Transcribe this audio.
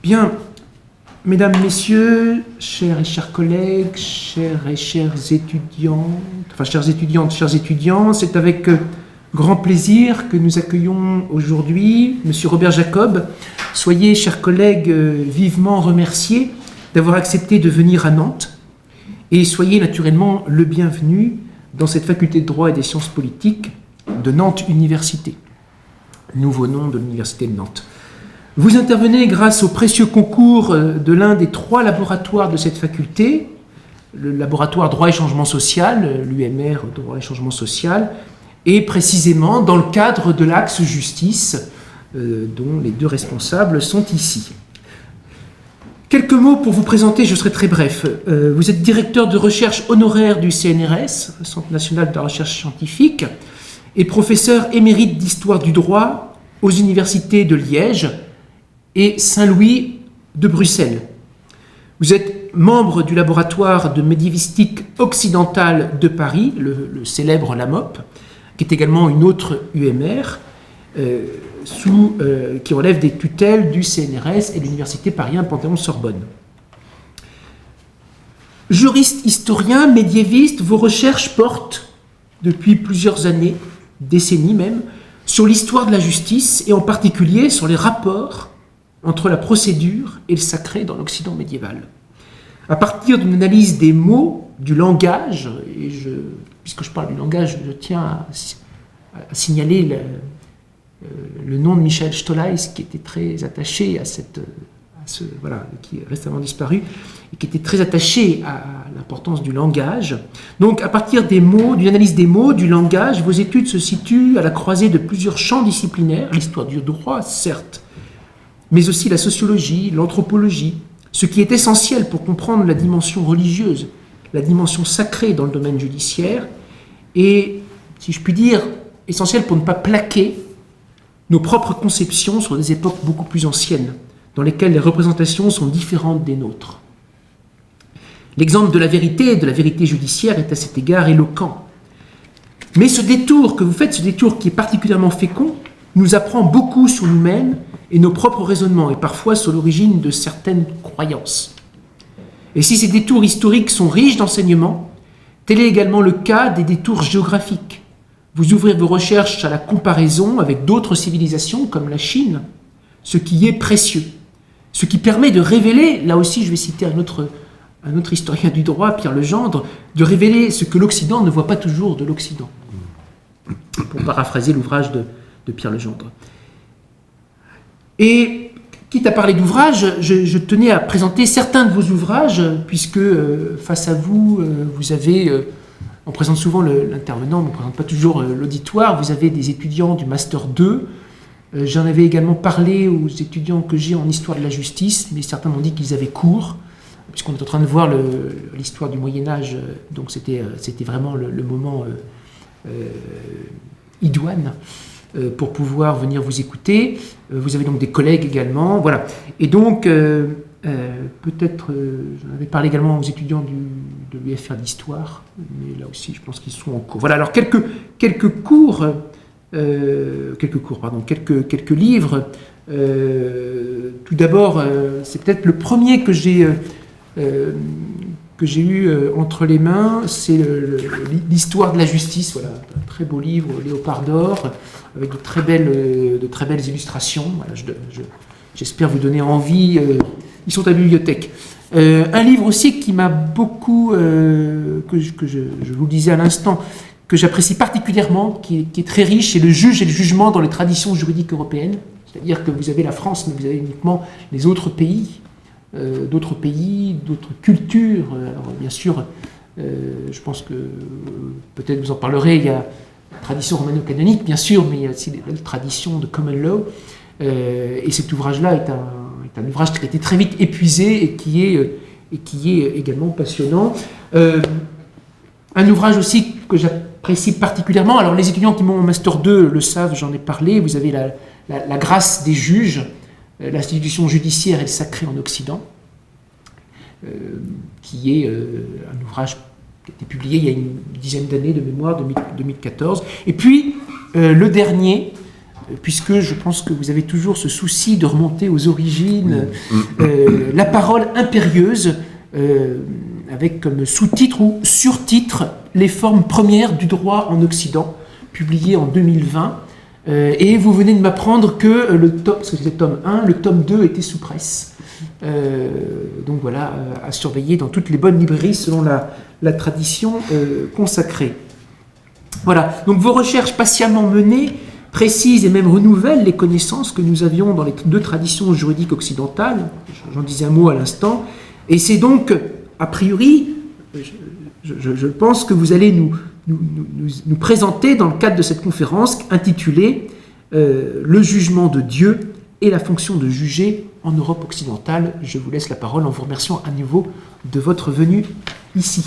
Bien, mesdames, messieurs, chers et chers collègues, chères et chères étudiantes, chères étudiants, c'est avec grand plaisir que nous accueillons aujourd'hui M. Robert Jacob. Soyez, chers collègues, vivement remerciés d'avoir accepté de venir à Nantes et soyez naturellement le bienvenu dans cette faculté de droit et des sciences politiques de Nantes Université, nouveau nom de l'Université de Nantes. Vous intervenez grâce au précieux concours de l'un des 3 laboratoires de cette faculté, le laboratoire droit et changement social, l'UMR droit et changement social, et précisément dans le cadre de l'axe justice, dont les 2 responsables sont ici. Quelques mots pour vous présenter, je serai très bref. Vous êtes directeur de recherche honoraire du CNRS, Centre national de la recherche scientifique, et professeur émérite d'histoire du droit aux universités de Liège et Saint-Louis de Bruxelles. Vous êtes membre du laboratoire de médiévistique occidentale de Paris, le célèbre LAMOP, qui est également une autre UMR, qui relève des tutelles du CNRS et de l'Université Paris Panthéon-Sorbonne. Juriste, historien, médiéviste, vos recherches portent, depuis plusieurs années, décennies même, sur l'histoire de la justice et en particulier sur les rapports entre la procédure et le sacré dans l'Occident médiéval. À partir d'une analyse des mots, du langage, et puisque je parle du langage, je tiens à signaler le nom de Michael Stolleis, qui était très attaché qui est récemment disparu, et qui était très attaché à l'importance du langage. Donc, à partir des mots, d'une analyse des mots, du langage, vos études se situent à la croisée de plusieurs champs disciplinaires, l'histoire du droit, certes, mais aussi la sociologie, l'anthropologie, ce qui est essentiel pour comprendre la dimension religieuse, la dimension sacrée dans le domaine judiciaire, et, si je puis dire, essentiel pour ne pas plaquer nos propres conceptions sur des époques beaucoup plus anciennes, dans lesquelles les représentations sont différentes des nôtres. L'exemple de la vérité judiciaire est à cet égard éloquent. Mais ce détour que vous faites, ce détour qui est particulièrement fécond, nous apprend beaucoup sur nous-mêmes et nos propres raisonnements, et parfois sur l'origine de certaines croyances. Et si ces détours historiques sont riches d'enseignements, tel est également le cas des détours géographiques. Vous ouvrez vos recherches à la comparaison avec d'autres civilisations comme la Chine, ce qui est précieux, ce qui permet de révéler, là aussi je vais citer un autre historien du droit, Pierre Legendre, de révéler ce que l'Occident ne voit pas toujours de l'Occident, pour paraphraser l'ouvrage de Pierre Legendre. Et, quitte à parler d'ouvrages, je tenais à présenter certains de vos ouvrages, puisque face à vous, vous avez, on présente souvent l'intervenant, on ne présente pas toujours l'auditoire, vous avez des étudiants du Master 2, j'en avais également parlé aux étudiants que j'ai en histoire de la justice, mais certains m'ont dit qu'ils avaient cours, puisqu'on est en train de voir l'histoire du Moyen-Âge, donc c'était vraiment le moment idoine pour pouvoir venir vous écouter. Vous avez donc des collègues également, voilà. Et donc, peut-être, j'en avais parlé également aux étudiants de l'UFR d'histoire, mais là aussi, je pense qu'ils sont en cours. Voilà, alors quelques livres. Tout d'abord, c'est peut-être le premier que j'ai eu entre les mains, c'est l'histoire de la justice, voilà, un très beau livre, Léopard d'or, avec de très belles illustrations. Voilà, j'espère vous donner envie. Ils sont à la bibliothèque. Un livre aussi qui m'a beaucoup, que je vous le disais à l'instant, que j'apprécie particulièrement, qui est très riche, c'est Le juge et le jugement dans les traditions juridiques européennes. C'est-à-dire que vous avez la France, mais vous avez uniquement les autres pays, d'autres cultures. Alors, bien sûr, je pense que peut-être vous en parlerez, il y a la tradition romano-canonique, bien sûr, mais il y a aussi la tradition de common law. Et cet ouvrage-là est un ouvrage qui a été très vite épuisé et qui est également passionnant. Un ouvrage aussi que j'apprécie particulièrement, alors les étudiants qui m'ont en Master 2 le savent, j'en ai parlé, vous avez la grâce des juges, l'institution judiciaire et le sacré en Occident, qui est un ouvrage qui a été publié il y a une dizaine d'années de mémoire, 2014. Et puis, le dernier, puisque je pense que vous avez toujours ce souci de remonter aux origines, La parole impérieuse, avec comme sous-titre ou sur-titre Les formes premières du droit en Occident, publié en 2020. Et vous venez de m'apprendre que parce que c'était le tome 1, le tome 2 était sous presse. Donc voilà, à surveiller dans toutes les bonnes librairies selon la tradition consacrée. Voilà, donc vos recherches patiemment menées précisent et même renouvellent les connaissances que nous avions dans les deux traditions juridiques occidentales, j'en disais un mot à l'instant, et c'est donc, a priori, je pense que vous allez nous présenter dans le cadre de cette conférence intitulée Le jugement de Dieu et la fonction de juger en Europe occidentale. Je vous laisse la parole en vous remerciant à nouveau de votre venue ici.